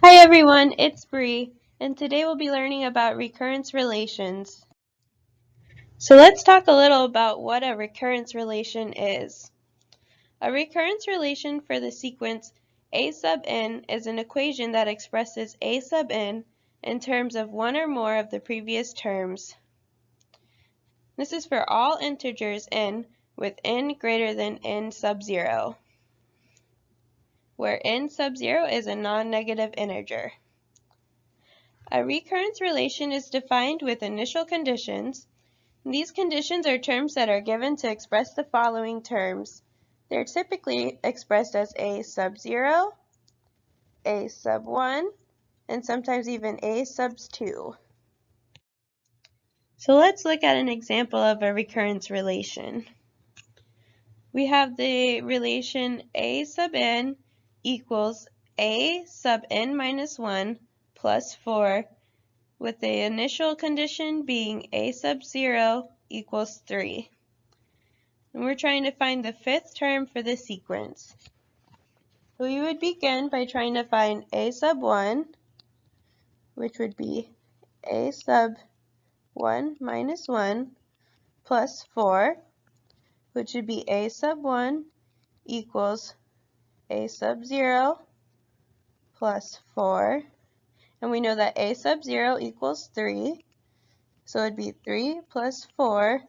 Hi everyone, it's Bree, and today we'll be learning about recurrence relations. So let's talk a little about what a recurrence relation is. A recurrence relation for the sequence a sub n is an equation that expresses a sub n in terms of one or more of the previous terms. This is for all integers n with n greater than n sub 0, where n sub 0 is a non-negative integer. A recurrence relation is defined with initial conditions. These conditions are terms that are given to express the following terms. They're typically expressed as a sub 0, a sub 1, and sometimes even a sub 2. So let's look at an example of a recurrence relation. We have the relation a sub n equals a sub n minus 1 plus 4, with the initial condition being a sub 0 equals 3. And we're trying to find the fifth term for the sequence. So we would begin by trying to find a sub 1, which would be a sub 1 minus 1 plus 4, which would be a sub 1 equals a sub 0 plus 4. And we know that a sub 0 equals 3, so it would be 3 plus 4,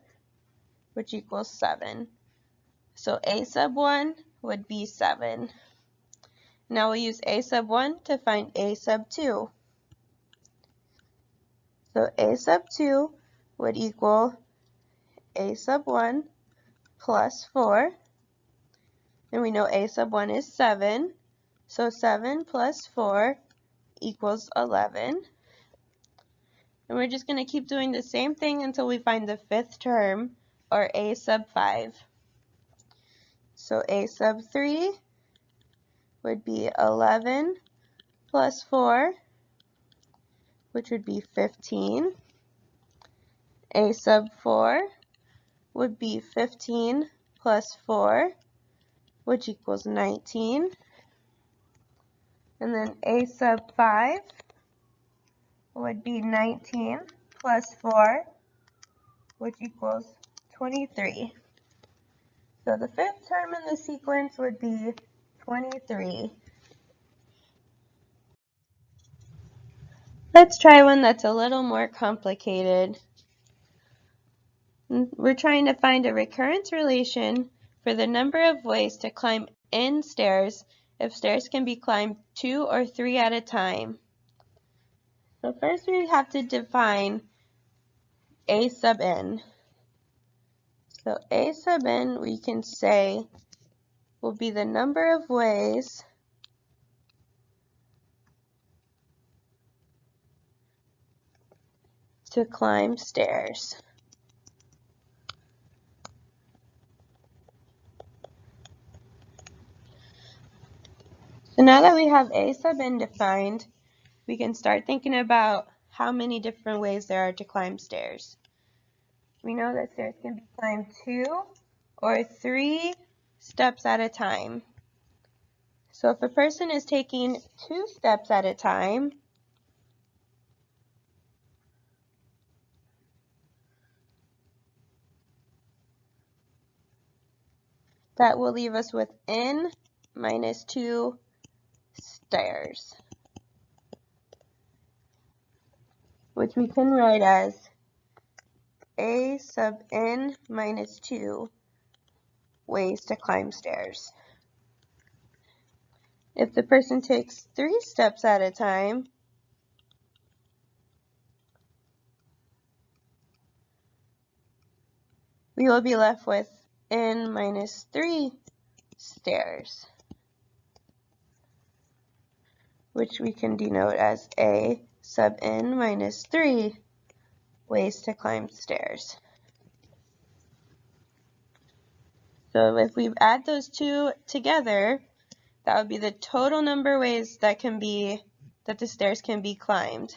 which equals 7. So a sub 1 would be 7. Now we'll use a sub 1 to find a sub 2. So a sub 2 would equal a sub 1 plus 4. And we know a sub 1 is 7. So 7 plus 4 equals 11. And we're just going to keep doing the same thing until we find the fifth term, or a sub 5. So a sub 3 would be 11 plus 4, which would be 15. A sub 4 would be 15 plus 4, which equals 19. And then a sub 5 would be 19 plus 4, which equals 23. So the fifth term in the sequence would be 23. Let's try one that's a little more complicated. We're trying to find a recurrence relation for the number of ways to climb n stairs if stairs can be climbed 2 or 3 at a time. So first we have to define a sub n. So a sub n, we can say, will be the number of ways to climb stairs. So now that we have a sub n defined, we can start thinking about how many different ways there are to climb stairs. We know that stairs can be climbed 2 or 3 steps at a time. So if a person is taking 2 steps at a time, that will leave us with n minus 2 stairs, which we can write as a sub n minus 2 ways to climb stairs. If the person takes 3 steps at a time, we will be left with n minus 3 stairs, which we can denote as a sub n minus 3 ways to climb stairs. So if we add those two together, that would be the total number of ways that the stairs can be climbed.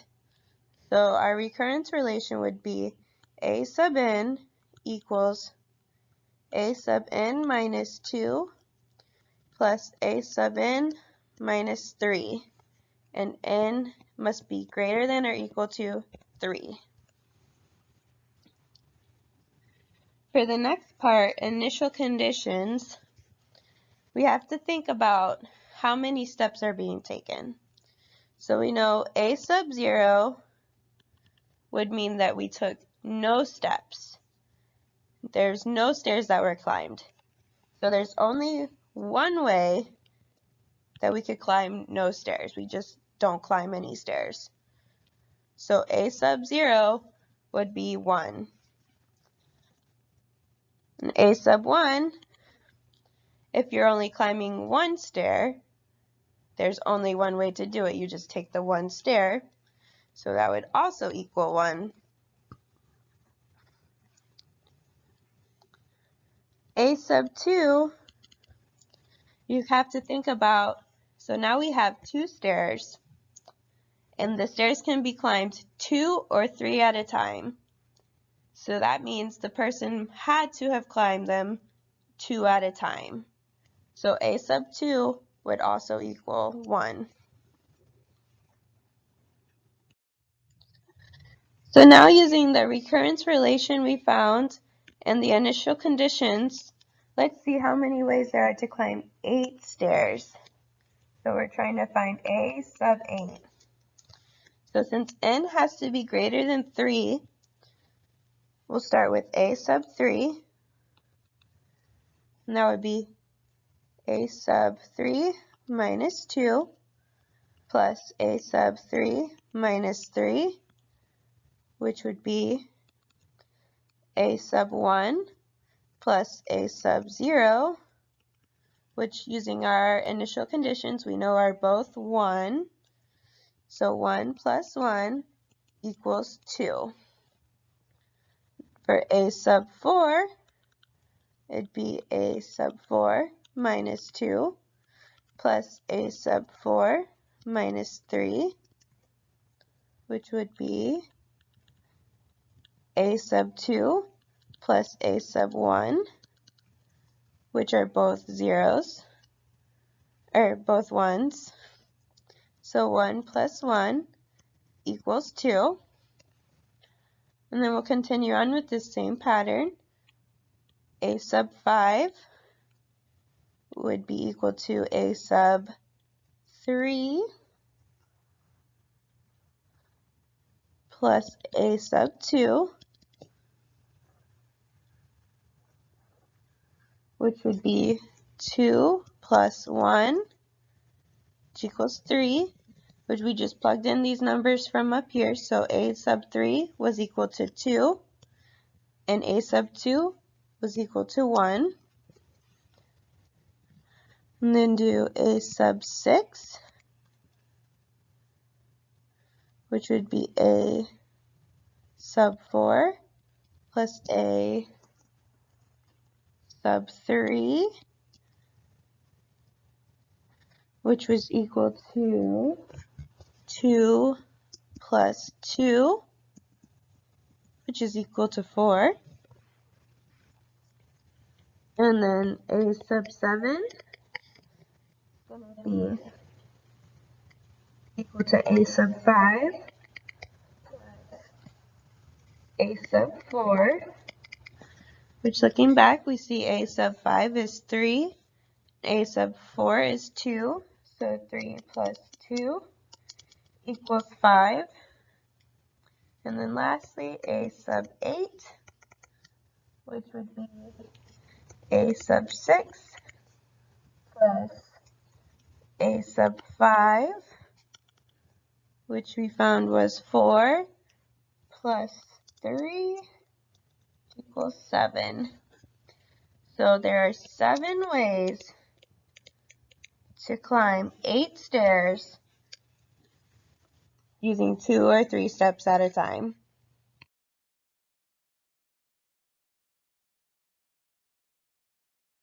So our recurrence relation would be a sub n equals a sub n minus 2 plus a sub n minus 3 and n must be greater than or equal to 3. For the next part, initial conditions, we have to think about how many steps are being taken. So we know a sub 0 would mean that we took no steps. There's no stairs that were climbed. So there's only one way that we could climb no stairs. We just don't climb any stairs. So a sub 0 would be 1. And a sub 1, if you're only climbing one stair, there's only one way to do it. You just take the one stair. So that would also equal 1. A sub 2, you have to think about, so now we have 2 stairs, and the stairs can be climbed 2 or 3 at a time. So that means the person had to have climbed them 2 at a time. So a sub 2 would also equal 1. So now using the recurrence relation we found and the initial conditions, let's see how many ways there are to climb 8 stairs. So we're trying to find a sub 8. So since n has to be greater than 3, we'll start with a sub 3. And that would be a sub 3 minus 2 plus a sub 3 minus 3, which would be a sub 1 plus a sub 0, which using our initial conditions we know are both 1. So 1 plus 1 equals 2. For a sub 4, it'd be a sub 4 minus 2 plus a sub 4 minus 3, which would be a sub 2 plus a sub 1, which are both zeros, or both 1s. So 1 plus 1 equals 2. And then we'll continue on with this same pattern. A sub 5 would be equal to a sub 3 plus a sub 2, which would be 2 plus 1, which equals 3, which we just plugged in these numbers from up here. So a sub 3 was equal to 2, and a sub 2 was equal to 1. And then do a sub 6, which would be a sub 4 plus a sub 3, which was equal to 2 plus 2, which is equal to 4. And then a sub 7 is going to be equal to a sub 5 plus a sub 4, which looking back we see a sub 5 is 3, a sub 4 is 2, so 3 plus 2 equals 5. And then lastly a sub 8, which would be a sub 6 plus a sub 5, which we found was 4, plus 3 equals 7. So there are 7 ways to climb 8 stairs using 2 or 3 steps at a time.